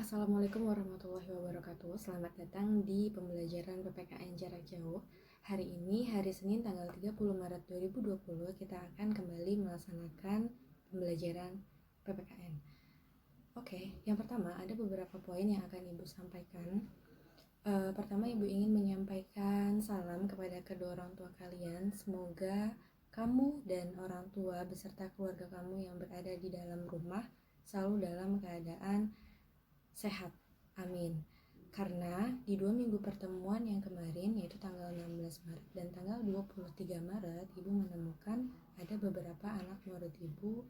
Assalamualaikum warahmatullahi wabarakatuh. Selamat datang di pembelajaran PPKN jarak jauh. Hari ini, hari Senin tanggal 30 Maret 2020, kita akan kembali melaksanakan pembelajaran PPKN. Oke, yang pertama ada beberapa poin yang akan Ibu sampaikan. Pertama, Ibu ingin menyampaikan salam kepada kedua orang tua kalian. Semoga kamu dan orang tua beserta keluarga kamu yang berada di dalam rumah selalu dalam keadaan sehat, amin. Karena di 2 minggu pertemuan yang kemarin, yaitu tanggal 16 Maret dan tanggal 23 Maret, Ibu menemukan ada beberapa anak murid Ibu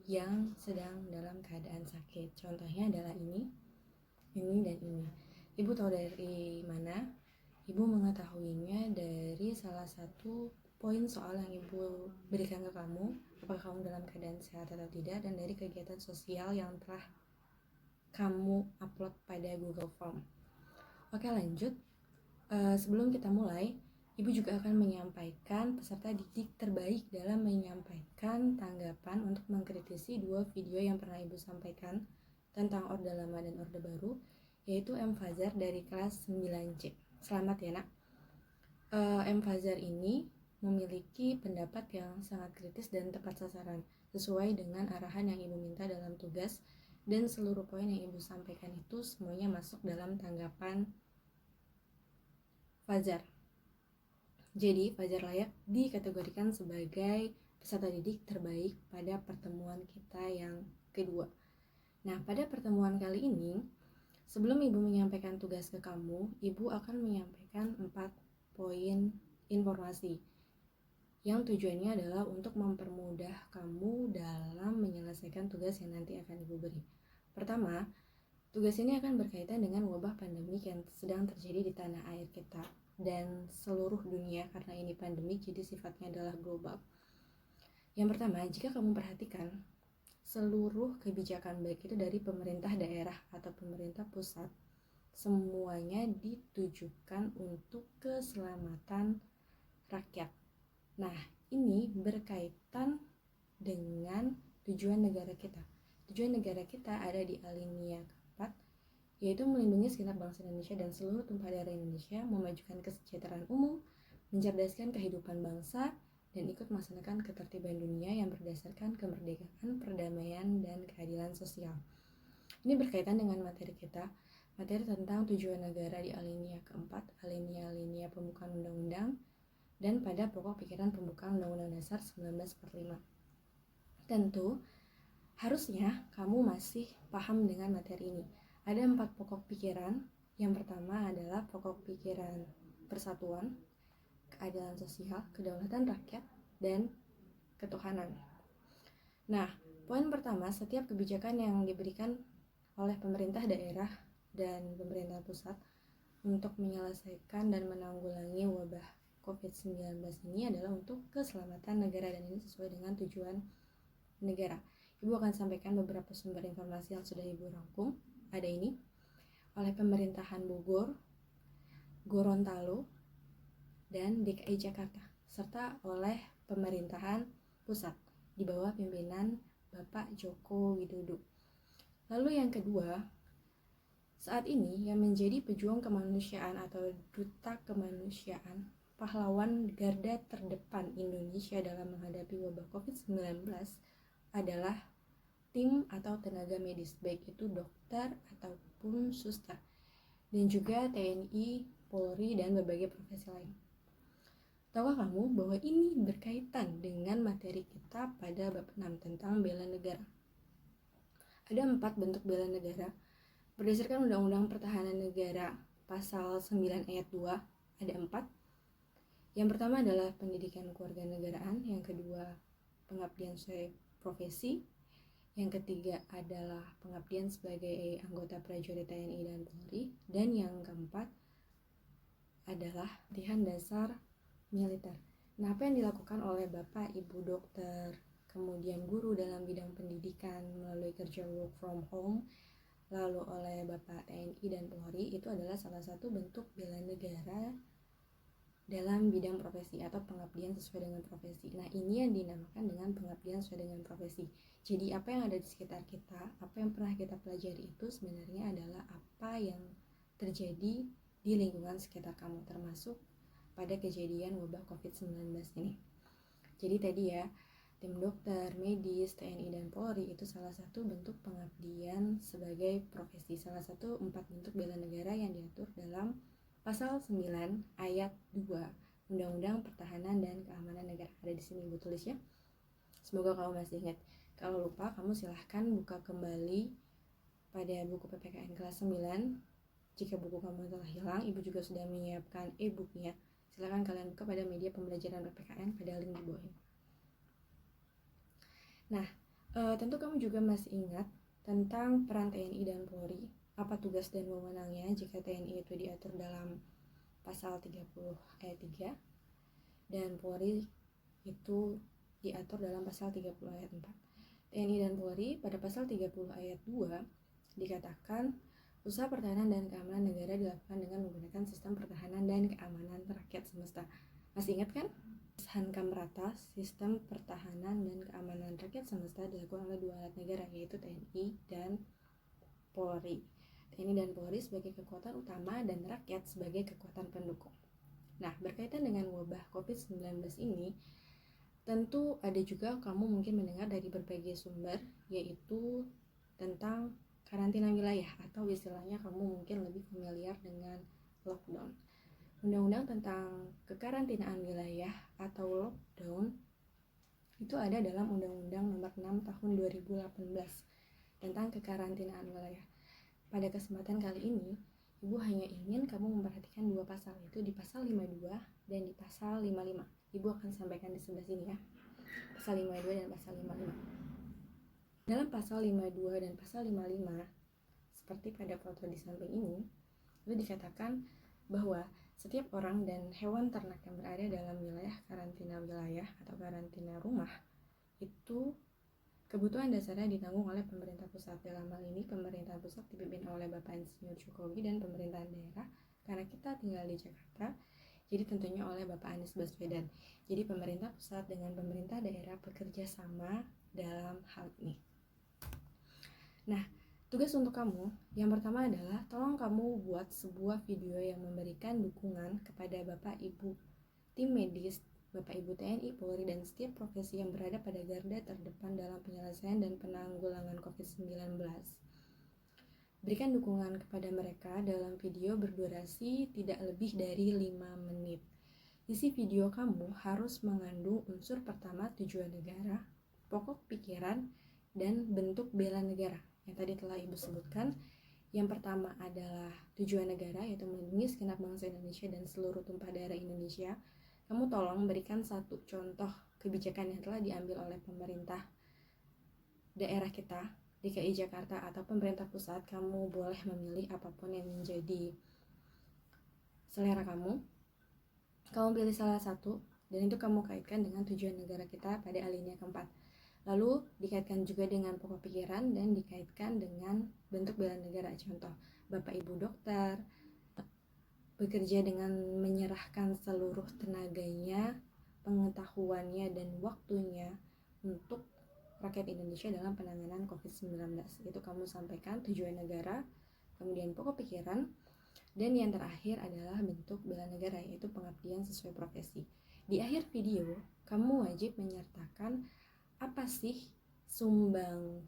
yang sedang dalam keadaan sakit. Contohnya adalah ini dan ini. Ibu tahu dari mana? Ibu mengetahuinya dari salah satu poin soal yang Ibu berikan ke kamu, apakah kamu dalam keadaan sehat atau tidak, dan dari kegiatan sosial yang telah kamu upload pada Google Form. Oke, lanjut. Sebelum kita mulai, Ibu juga akan menyampaikan peserta didik terbaik dalam menyampaikan tanggapan untuk mengkritisi 2 video yang pernah Ibu sampaikan tentang Orde Lama dan Orde Baru, yaitu M. Fazar dari kelas 9C. Selamat ya nak. M. Fazar ini memiliki pendapat yang sangat kritis dan tepat sasaran, sesuai dengan arahan yang Ibu minta dalam tugas, dan seluruh poin yang Ibu sampaikan itu semuanya masuk dalam tanggapan Fazar. Jadi Fazar layak dikategorikan sebagai peserta didik terbaik pada pertemuan kita yang kedua. Nah, pada pertemuan kali ini, sebelum Ibu menyampaikan tugas ke kamu, Ibu akan menyampaikan 4 poin informasi yang tujuannya adalah untuk mempermudah kamu dalam menyelesaikan tugas yang nanti akan Ibu beri. Pertama, tugas ini akan berkaitan dengan wabah pandemik yang sedang terjadi di tanah air kita dan seluruh dunia, karena ini pandemik jadi sifatnya adalah global. Yang pertama, jika kamu perhatikan, seluruh kebijakan baik itu dari pemerintah daerah atau pemerintah pusat, semuanya ditujukan untuk keselamatan rakyat. Nah, ini berkaitan dengan tujuan negara kita. Tujuan negara kita ada di alinea keempat, yaitu melindungi segenap bangsa Indonesia dan seluruh tumpah darah Indonesia, memajukan kesejahteraan umum, mencerdaskan kehidupan bangsa, dan ikut melaksanakan ketertiban dunia yang berdasarkan kemerdekaan, perdamaian, dan keadilan sosial. Ini berkaitan dengan materi kita, materi tentang tujuan negara di alinea keempat, alinea pembukaan undang-undang, dan pada pokok pikiran pembukaan Undang-Undang Dasar 1945. Tentu, harusnya kamu masih paham dengan materi ini. Ada 4 pokok pikiran. Yang pertama adalah pokok pikiran persatuan, keadilan sosial, kedaulatan rakyat, dan ketuhanan. Nah, poin pertama, setiap kebijakan yang diberikan oleh pemerintah daerah dan pemerintah pusat untuk menyelesaikan dan menanggulangi wabah COVID-19 ini adalah untuk keselamatan negara, dan ini sesuai dengan tujuan negara. Ibu akan sampaikan beberapa sumber informasi yang sudah Ibu rangkum. Ada ini, oleh pemerintahan Bogor, Gorontalo, dan DKI Jakarta, serta oleh pemerintahan pusat di bawah pimpinan Bapak Joko Widodo. Lalu yang kedua, saat ini yang menjadi pejuang kemanusiaan atau duta kemanusiaan, pahlawan garda terdepan Indonesia dalam menghadapi wabah COVID-19 adalah tim atau tenaga medis, baik itu dokter ataupun suster, dan juga TNI, Polri, dan berbagai profesi lain. Tahukah kamu bahwa ini berkaitan dengan materi kita pada bab 6 tentang bela negara? Ada 4 bentuk bela negara. Berdasarkan Undang-Undang Pertahanan Negara Pasal 9 Ayat 2, ada 4. Yang pertama adalah pendidikan kewarganegaraan, yang kedua pengabdian sesuai profesi, yang ketiga adalah pengabdian sebagai anggota prajurit TNI dan Polri, dan yang keempat adalah latihan dasar militer. Nah, apa yang dilakukan oleh Bapak, Ibu dokter, kemudian guru dalam bidang pendidikan melalui kerja work from home, lalu oleh Bapak TNI dan Polri, itu adalah salah satu bentuk bela negara dalam bidang profesi atau pengabdian sesuai dengan profesi. Nah, ini yang dinamakan dengan pengabdian sesuai dengan profesi. Jadi apa yang ada di sekitar kita, apa yang pernah kita pelajari itu sebenarnya adalah apa yang terjadi di lingkungan sekitar kamu, termasuk pada kejadian wabah COVID-19 ini. Jadi tadi ya, tim dokter, medis, TNI, dan Polri itu salah satu bentuk pengabdian sebagai profesi, salah satu 4 bentuk bela negara yang diatur dalam Pasal 9 ayat 2 Undang-Undang Pertahanan dan Keamanan Negara. Ada di sini Ibu tulis ya. Semoga kamu masih ingat. Kalau lupa, kamu silahkan buka kembali pada buku PPKN kelas 9. Jika buku kamu telah hilang, Ibu juga sudah menyiapkan e-booknya. Silahkan kalian buka pada media pembelajaran PPKN pada link di bawah ini. Nah, tentu kamu juga masih ingat tentang peran TNI dan Polri. Apa tugas dan wewenangnya jika TNI itu diatur dalam pasal 30 ayat 3 dan Polri itu diatur dalam pasal 30 ayat 4. TNI dan Polri pada pasal 30 ayat 2 dikatakan usaha pertahanan dan keamanan negara dilakukan dengan menggunakan sistem pertahanan dan keamanan rakyat semesta. Masih ingat kan? Hankam rata sistem pertahanan dan keamanan rakyat semesta dilakukan oleh 2 alat negara, yaitu TNI dan Polri. TNI dan Polri sebagai kekuatan utama dan rakyat sebagai kekuatan pendukung. Nah, berkaitan dengan wabah COVID-19 ini, tentu ada juga kamu mungkin mendengar dari berbagai sumber, yaitu tentang karantina wilayah, atau istilahnya kamu mungkin lebih familiar dengan lockdown. Undang-undang tentang kekarantinaan wilayah atau lockdown itu ada dalam Undang-Undang Nomor 6 Tahun 2018 tentang kekarantinaan wilayah. Pada kesempatan kali ini, Ibu hanya ingin kamu memperhatikan 2 pasal, yaitu di pasal 52 dan di pasal 55. Ibu akan sampaikan di sebelah sini ya. Pasal 52 dan pasal 55. Dalam pasal 52 dan pasal 55, seperti pada foto di samping ini, itu dikatakan bahwa setiap orang dan hewan ternak yang berada dalam wilayah karantina wilayah atau karantina rumah itu kebutuhan dasarnya ditanggung oleh pemerintah pusat. Dalam hal ini pemerintah pusat dipimpin oleh Bapak Insinyur Jokowi dan pemerintahan daerah, karena kita tinggal di Jakarta, jadi tentunya oleh Bapak Anies Baswedan. Jadi pemerintah pusat dengan pemerintah daerah bekerja sama dalam hal ini. Nah, tugas untuk kamu yang pertama adalah tolong kamu buat sebuah video yang memberikan dukungan kepada Bapak Ibu tim medis, Bapak Ibu TNI, Polri, dan setiap profesi yang berada pada garda terdepan dalam penyelesaian dan penanggulangan COVID-19. Berikan dukungan kepada mereka dalam video berdurasi tidak lebih dari 5 menit. Isi video kamu harus mengandung unsur pertama tujuan negara, pokok pikiran, dan bentuk bela negara. Yang tadi telah Ibu sebutkan. Yang pertama adalah tujuan negara, yaitu melindungi segenap bangsa Indonesia dan seluruh tumpah darah Indonesia. Kamu tolong berikan satu contoh kebijakan yang telah diambil oleh pemerintah daerah kita, DKI Jakarta atau pemerintah pusat. Kamu boleh memilih apapun yang menjadi selera kamu. Kamu pilih salah satu dan itu kamu kaitkan dengan tujuan negara kita pada alinea keempat. Lalu dikaitkan juga dengan pokok pikiran dan dikaitkan dengan bentuk bela negara. Contoh, Bapak Ibu dokter bekerja dengan menyerahkan seluruh tenaganya, pengetahuannya, dan waktunya untuk rakyat Indonesia dalam penanganan COVID-19. Itu kamu sampaikan tujuan negara, kemudian pokok pikiran, dan yang terakhir adalah bentuk bela negara, yaitu pengabdian sesuai profesi. Di akhir video, kamu wajib menyertakan apa sih sumbangan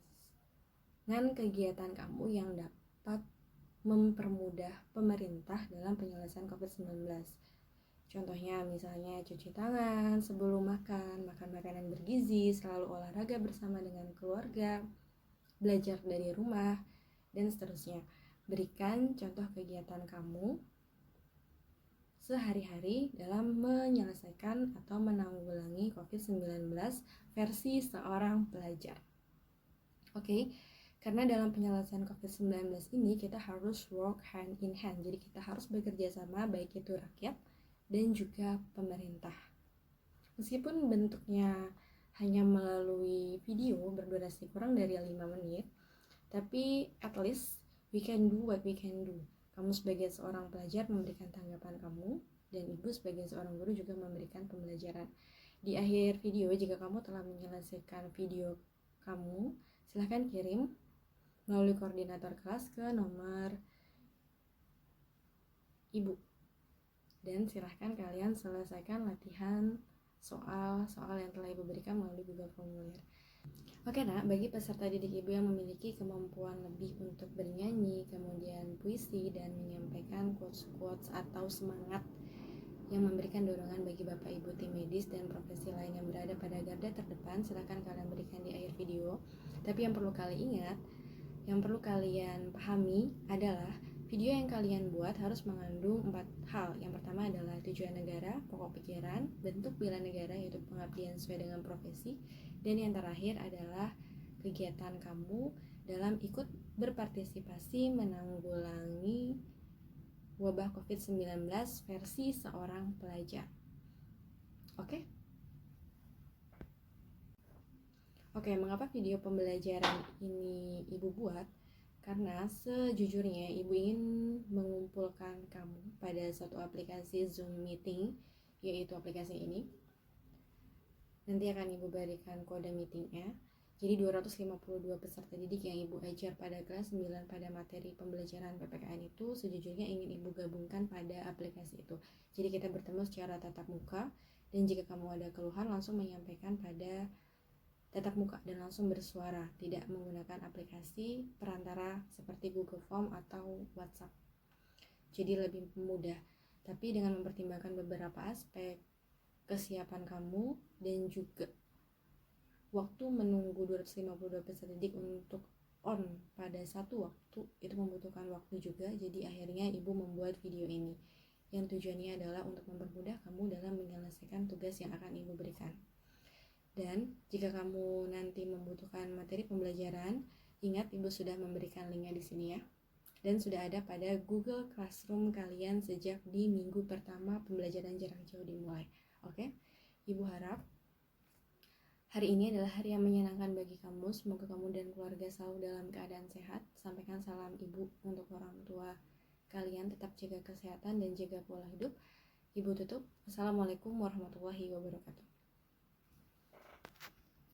kegiatan kamu yang dapat mempermudah pemerintah dalam penyelesaian COVID-19. Contohnya misalnya cuci tangan sebelum makan, makan makanan bergizi, selalu olahraga bersama dengan keluarga, belajar dari rumah, dan seterusnya. Berikan contoh kegiatan kamu sehari-hari dalam menyelesaikan atau menanggulangi COVID-19 versi seorang pelajar. Oke. Karena dalam penyelesaian COVID-19 ini kita harus work hand in hand. Jadi kita harus bekerja sama, baik itu rakyat dan juga pemerintah. Meskipun bentuknya hanya melalui video berdurasi kurang dari 5 menit, tapi at least we can do what we can do. Kamu sebagai seorang pelajar memberikan tanggapan kamu, dan ibu sebagai seorang guru juga memberikan pembelajaran. Di akhir video, jika kamu telah menyelesaikan video kamu, silahkan kirim melalui koordinator kelas ke nomor ibu, dan silahkan kalian selesaikan latihan soal-soal yang telah ibu berikan melalui Google Formulir. Oke nak, bagi peserta didik ibu yang memiliki kemampuan lebih untuk bernyanyi, kemudian puisi, dan menyampaikan quotes-quotes atau semangat yang memberikan dorongan bagi bapak ibu tim medis dan profesi lain yang berada pada garda terdepan, silakan kalian berikan di akhir video. Tapi yang perlu kalian pahami adalah video yang kalian buat harus mengandung 4 hal. Yang pertama adalah tujuan negara, pokok pikiran, bentuk bela negara yaitu pengabdian sesuai dengan profesi, dan yang terakhir adalah kegiatan kamu dalam ikut berpartisipasi menanggulangi wabah COVID-19 versi seorang pelajar. Oke? Oke, mengapa video pembelajaran ini ibu buat? Karena sejujurnya ibu ingin mengumpulkan kamu pada suatu aplikasi Zoom meeting, yaitu aplikasi ini. Nanti akan ibu berikan kode meetingnya. Jadi 252 peserta didik yang ibu ajar pada kelas 9 pada materi pembelajaran PPKN itu sejujurnya ingin ibu gabungkan pada aplikasi itu. Jadi kita bertemu secara tatap muka, dan jika kamu ada keluhan langsung menyampaikan pada tatap muka dan langsung bersuara, tidak menggunakan aplikasi perantara seperti Google Form atau WhatsApp. Jadi lebih mudah, tapi dengan mempertimbangkan beberapa aspek kesiapan kamu dan juga waktu menunggu 252 peserta didik untuk on pada satu waktu itu membutuhkan waktu juga. Jadi akhirnya ibu membuat video ini yang tujuannya adalah untuk mempermudah kamu dalam menyelesaikan tugas yang akan ibu berikan. Dan jika kamu nanti membutuhkan materi pembelajaran, ingat ibu sudah memberikan linknya di sini ya, dan sudah ada pada Google Classroom kalian sejak di minggu pertama pembelajaran jarak jauh dimulai. Oke, ibu harap hari ini adalah hari yang menyenangkan bagi kamu. Semoga kamu dan keluarga selalu dalam keadaan sehat. Sampaikan salam ibu untuk orang tua kalian. Tetap jaga kesehatan dan jaga pola hidup. Ibu tutup. Assalamualaikum warahmatullahi wabarakatuh.